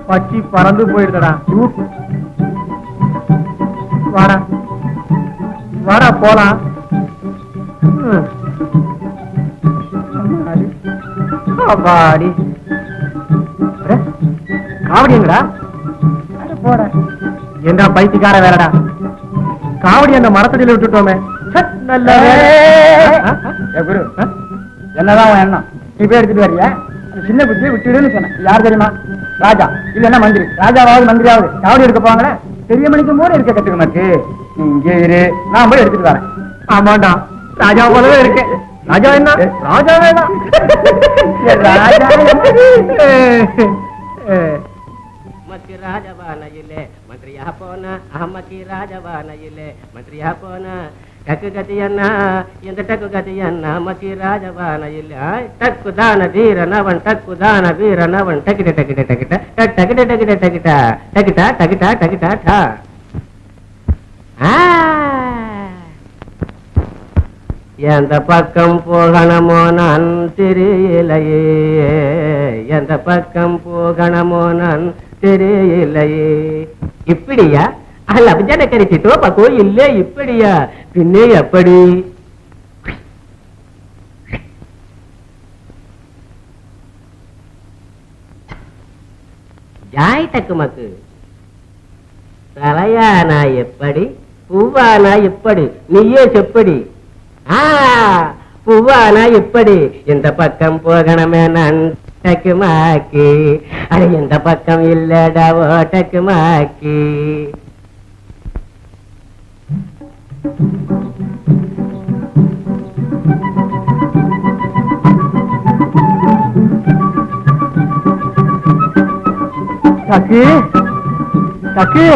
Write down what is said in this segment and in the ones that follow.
பச்சி பறந்து போயிடுதடா. வாடா வாடா போலாம். காவடி காவடிங்கடா போட. என்ன பைத்தியக்கார வேறடா, காவடி அந்த மரத்தடியில விட்டுட்டோமே. நல்ல குரு, என்னதான் உன் எண்ணம்? நீ போய் எடுத்துட்டு வரியா? சின்ன புத்தியை விட்டுடுன்னு சொன்னேன். யார் தெரியுமா? ராஜா இல்லன்னா மந்திரி. ராஜாவாவது மந்திரியாவது காவடி எடுக்க போவாங்களே, பெரிய மணிக்கு போல இருக்க கட்டுக்க மாட்டு. நீ இங்கே இரு, நான் போய் எடுத்துட்டு வரேன். ஆமாண்டா, ராஜா போலவே இருக்கு. ராஜா என்ன? ராஜா வேணாம். மத்தி ராஜவானையிலே மந்திரியா போனா, அஹமத்தி ராஜவானையிலே மந்திரியா போனா, டக்கு கத்தியன்னா எந்த டக்கு கத்தியன்னா மத்தி ராஜவானையில டக்கு தான வீரனவன், டக்கு தான வீரனவன், டக்கிட்ட டக்கிட்ட டக்கிட்ட டக்கிட்ட டக்கிட்ட டக்கிட்ட டக்கிட்டா டக்கிட்டா டக்கிட்டா டா. எந்த பக்கம் போகணுமோ நான் தெரியலையே, எந்த பக்கம் போகணுமோ நான் தெரியலையே. இப்படியா? அல்ல அபிஜான கரிச்சிட்டோ பக்கோ இல்ல இப்படியா? பின்னே எப்படி? ஜாய் டக்குமக்கு தலையானா எப்படி, பூவானா எப்படி, நீயே செப்படி. பூவானா எப்படி? எந்த பக்கம் போகணுமே நான் டக்குமாக்கி, அது எந்த பக்கம் இல்லடாவோ டக்குமாக்கி. டக்கு டக்கு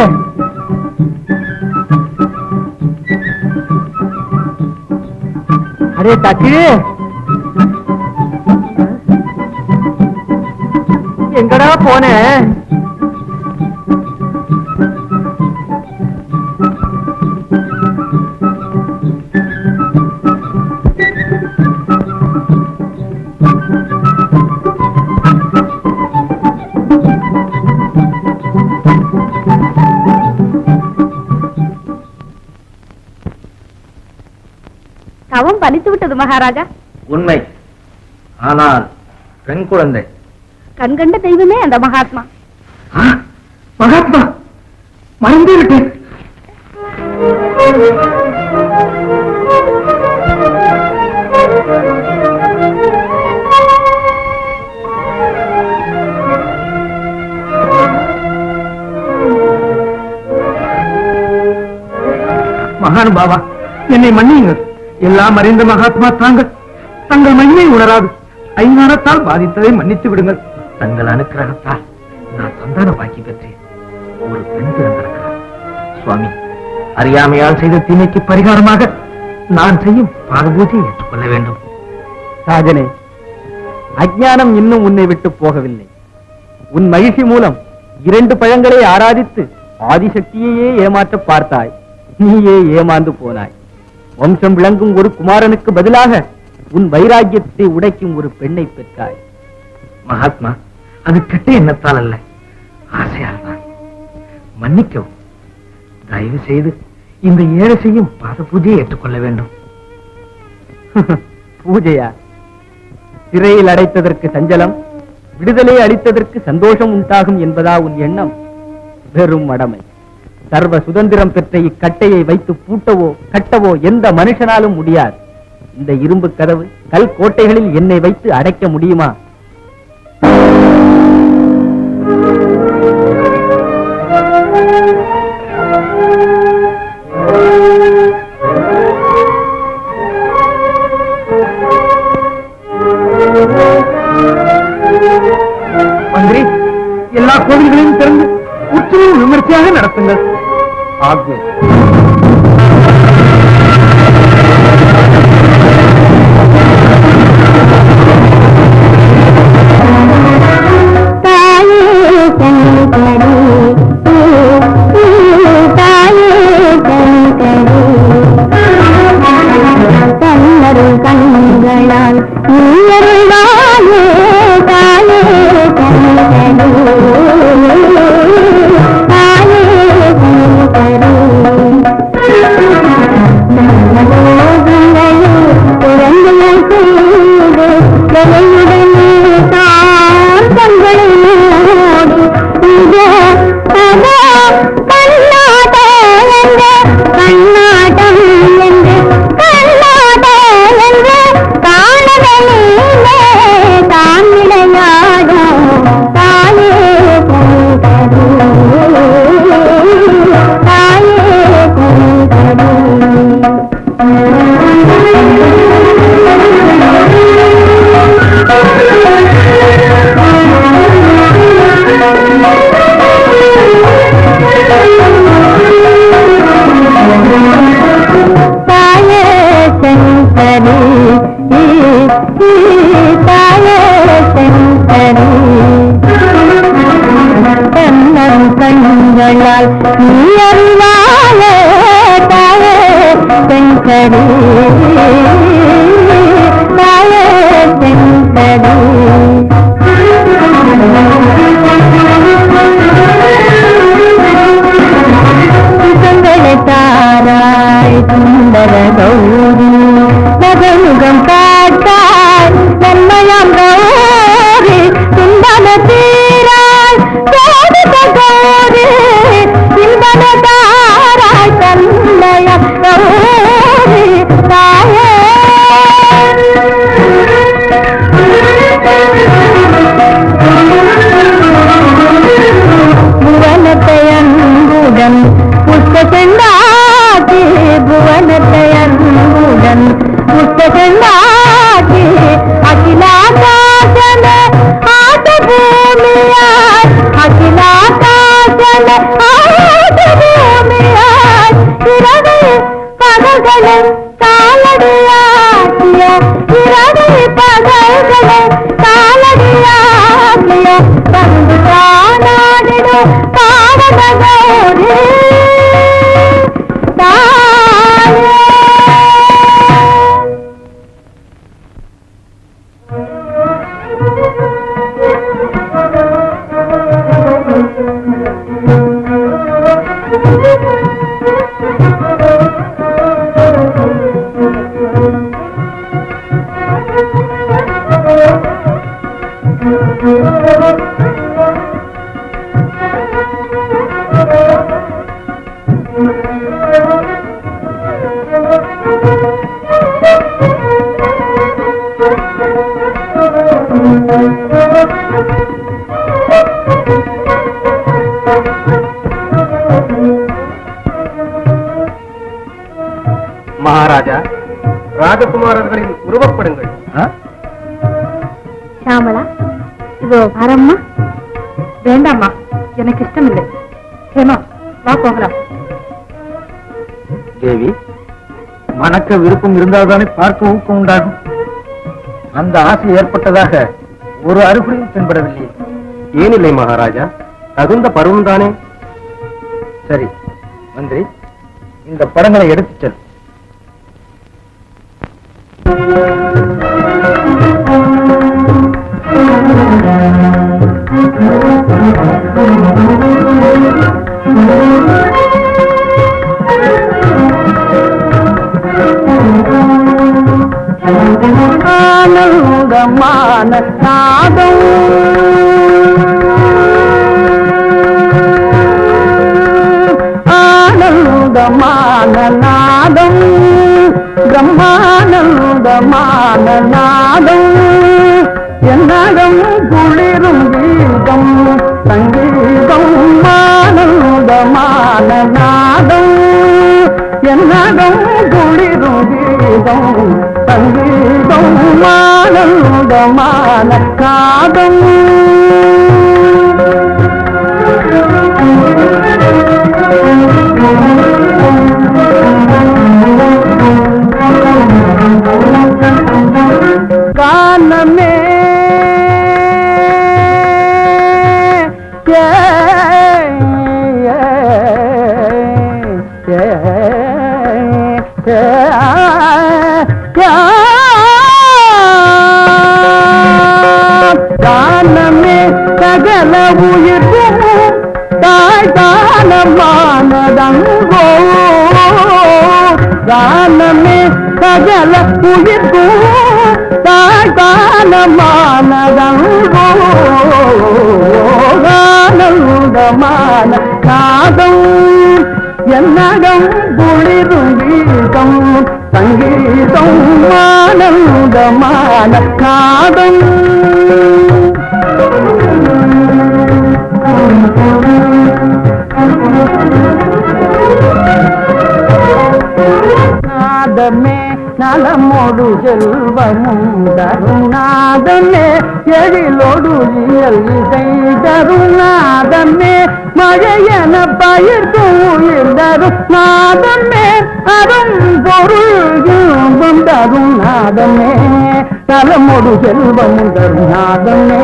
அரே டக்கு, எங்கடா போன? தவம் பலித்து விட்டது மகாராஜா. உண்மை, ஆனால் பெண் குழந்தை. கண்கண்ட தெய்வமே அந்த மகாத்மா. மகாத்மா மறந்து விட்டேன். மகானுபாவா, என்னை மன்னியுங்கள். எல்லாம் அறிந்த மகாத்மா தாங்கள். தங்கள் மகிமை உணராது ஐஞானத்தால் பாதித்ததை மன்னித்து விடுங்கள். தங்கள் அனுக்கிரகத்தால் நான் சந்தான பாக்கி பெற்றேன். ஒரு பெண் பிறந்திருக்கிறார். சுவாமி, அறியாமையால் செய்த தீமைக்கு பரிகாரமாக நான் செய்யும் பாத பூஜையை ஏற்றுக்கொள்ள வேண்டும். ராஜனே, அஞ்ஞானம் இன்னும் உன்னை விட்டு போகவில்லை. உன் மகிழ்ச்சி மூலம் 2 பழங்களை ஆராதித்து ஆதிசக்தியையே ஏமாற்ற பார்த்தாய். நீயே ஏமாந்து போனாய். வம்சம் விளங்கும் ஒரு குமாரனுக்கு பதிலாக உன் வைராக்கியத்தை உடைக்கும் ஒரு பெண்ணை பெற்றாய். மகாத்மா, அது கெட்ட எண்ணத்தால் அல்ல, ஆசையால் தான். மன்னிக்கவும். தயவு செய்து இந்த ஏழை செய்யும் பாத பூஜையை ஏற்றுக்கொள்ள வேண்டும். பூஜையா? சிறையில் அடைத்ததற்கு சஞ்சலம், விடுதலை அளித்ததற்கு சந்தோஷம் உண்டாகும் என்பதா உன் எண்ணம்? வெறும் மடமை. சர்வ சுதந்திரம் பெற்ற இக்கட்டையை வைத்து பூட்டவோ கட்டவோ எந்த மனுஷனாலும் முடியாது. இந்த இரும்பு கதவு கல் கோட்டைகளில் என்னை வைத்து அடைக்க முடியுமா? மந்திரி, எல்லா கோவில்களையும் திறந்து உற்சவம் விமர்சையாக நடத்துங்கள். ஆக்ஞை. கண்களால் தாயே செங்கடி கண்ணன் கண்களால் நீ அறிவாயே தாயே செங்கடி தாயே செங்கடி சுகங்களை தாராய் சுந்தர கௌரி நகமுகம் காட்டாய் நன்மையாம் கௌரி சுந்தர தீராய் சோதித கௌரி சிந்தன தாராய் தன்மையாம் கௌரி தாயே புவனத்தை அன்புடன் புஷ்ப செண்டாக்கி புவனத்தை அன்புடன் புஷ்ப செண்டாக்கி அகிலாகாசன ஆட்ட பூமியாய் அகிலாகாசன ஆட்ட பூமியாய் இரவு பகல்களை காலடியாக்கிய இரவு பகல்களை காலடியாக்கிய பந்து காணாடிடும் பாவன கௌரி தாயே மகாராஜா, ராஜகுமாரர்களின் உருவப்படுங்கள். ஷாமலா இதோ வரம்மா. வேண்டாம்மா, எனக்கு இஷ்டம் இல்லை. ஹேமா வா போகலாம். தேவி, மணக்க விருப்பம் இருந்தால்தானே பார்க்க ஊக்கம் உண்டாகும். அந்த ஆசை ஏற்பட்டதாக ஒரு அறிகுறியும் தென்படவில்லை. ஏனில்லை மகாராஜா, தகுந்த பருவம் தானே. சரி மந்திரி, இந்த படங்களை எடுத்துச் செல். ஆனந்தமான நாதம் ஆனந்தமான நாதம் பிரம்மானந்தமான நாதம் என்னடம் குளிரும் கீதம் சங்கீதம் ஆனந்தமான நாதம் என்னடம் குளிரும் கீதம் சங்கீதம் ஆனந்தமான நாதம் கானமே கானமே சகல உயிர்க்கும் தாய் தானமானதங்கோ கானமே சகல உயிர்க்கும் தாய் தானமானதங்கோ ஆனந்தமான நாதம் என்னடம் குளிரும் கீதம் சங்கீதம் ஆனந்தமான நாதம் நாதமே நலமோடு செல்வமும் தரும் நாதமே எழிலோடு இயல் இசை தரும் நாதமே மழையென பயிர்க்கும் உயிர் தரும் நாதமே அரும் பொருள் தரும் நாதமே நலமொடு செல்வமும் தரும் நாதமே,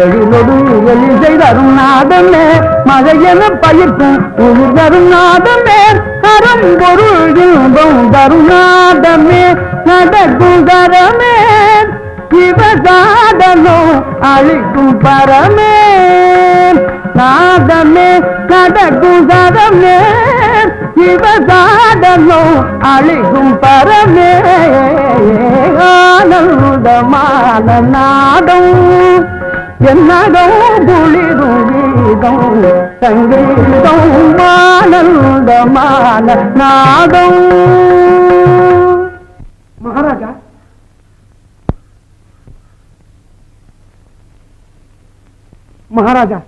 எழிலொடு எழில் செய்தரும் நாதமே, மழையென பயிர்க்கும் உயிர் தரும் நாதமே, கரம் பொருள் இன்பம் தரும் நாதமே, நடக்கும் தரமே சிவசாதனோ அழிக்கும் பரமே, நாதமே கடக்கும் தரமே சிவசாதனோ அழிக்கும் பரமே, ஆனந்தமான நாதம் என்னதம் குளிரும் கீதம் சங்கீதம், ஆனந்தமான நாதம். மகாராஜா, மகாராஜா,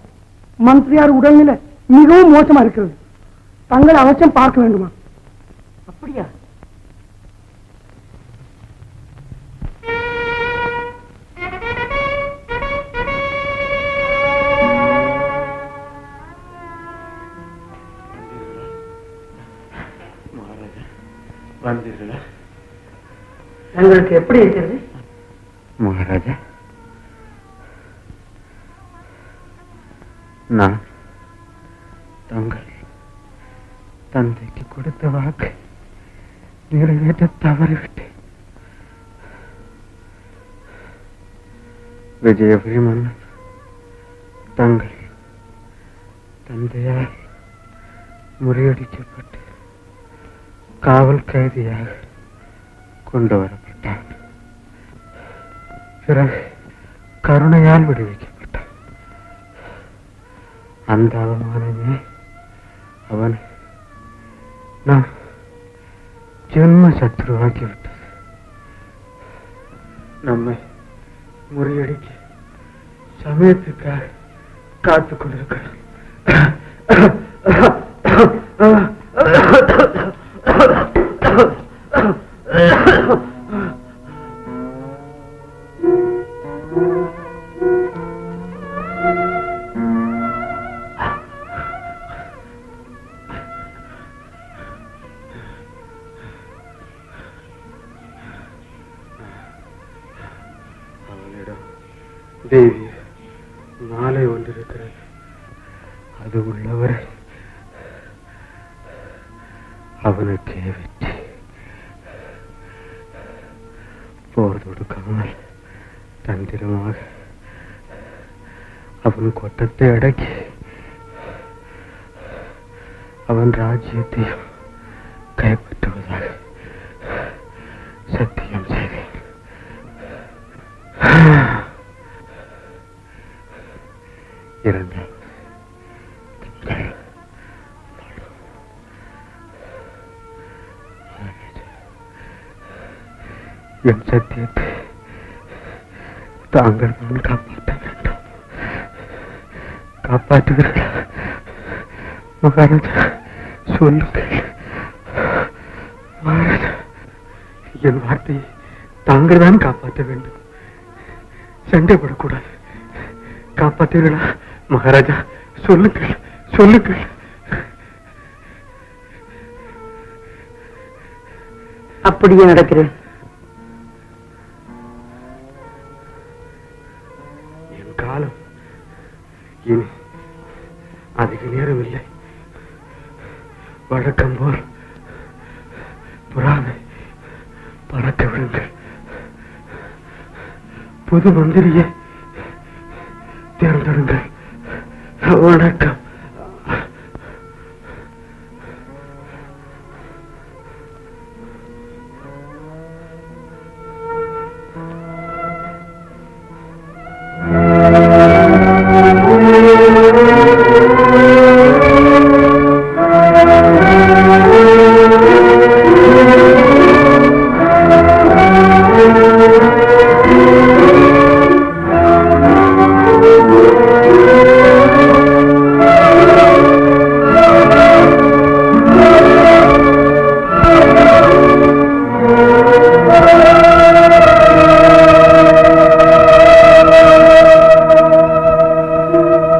மந்திரியார் உடல்நிலை மிகவும் மோசமா இருக்கிறது. தங்களை அவசியம் பார்க்க வேண்டுமா? அப்படியா? வந்தீர்களா? தங்களுக்கு எப்படி இருக்கிறது மகாராஜா? நான் தங்கள் தந்தைக்கு கொடுத்த வாக்கு நிறைவேற்ற தவறிவிட்டேன். விஜயபுரி மன்னன் தங்கள் தந்தையால் முறியடிக்கப்பட்டு காவல் கைதியாக கொண்டு வரப்பட்டான். பிறகு கருணையால் விடுவிக்கப்பட்டான். அந்த அவமானமே அவனை நான் ஜென்ம சத்ருவாக்கிவிட்டது. நம்மை முறியடிக்க சமயத்துக்காக காத்துக் கொண்டிருக்கிறான். தேவி, மாலை ஒன்றிருக்கிறது. அது உள்ளவரை அவனுக்கே வெற்றி. போர் தொடுக்காமல் தந்திரமாக அவன் கொட்டத்தை அடக்கி அவன் ராஜ்யத்தையும் கைப்பற்றுவதாக சத்தியம் செய்தேன். இரண்டாவது என் சத்தியத்தை தாங்கள் காப்பாற்ற வேண்டும். காப்பாற்றுகிறீர்களா மகாராஜா? சொல்லுங்கள் மகாராஜா. என் வார்த்தையை தாங்கள் தான் காப்பாற்ற வேண்டும். சண்டைப்படக்கூடாது. காப்பாற்றுகிறீர்களா மகாராஜா? சொல்லுங்கள், சொல்லுங்கள். அப்படியே நடக்கிறேன். என் காலம் இனி அதிக நேரம் இல்லை. வழக்கம் போல் புறாவை பறக்க விடுங்கள். புது மந்திரியை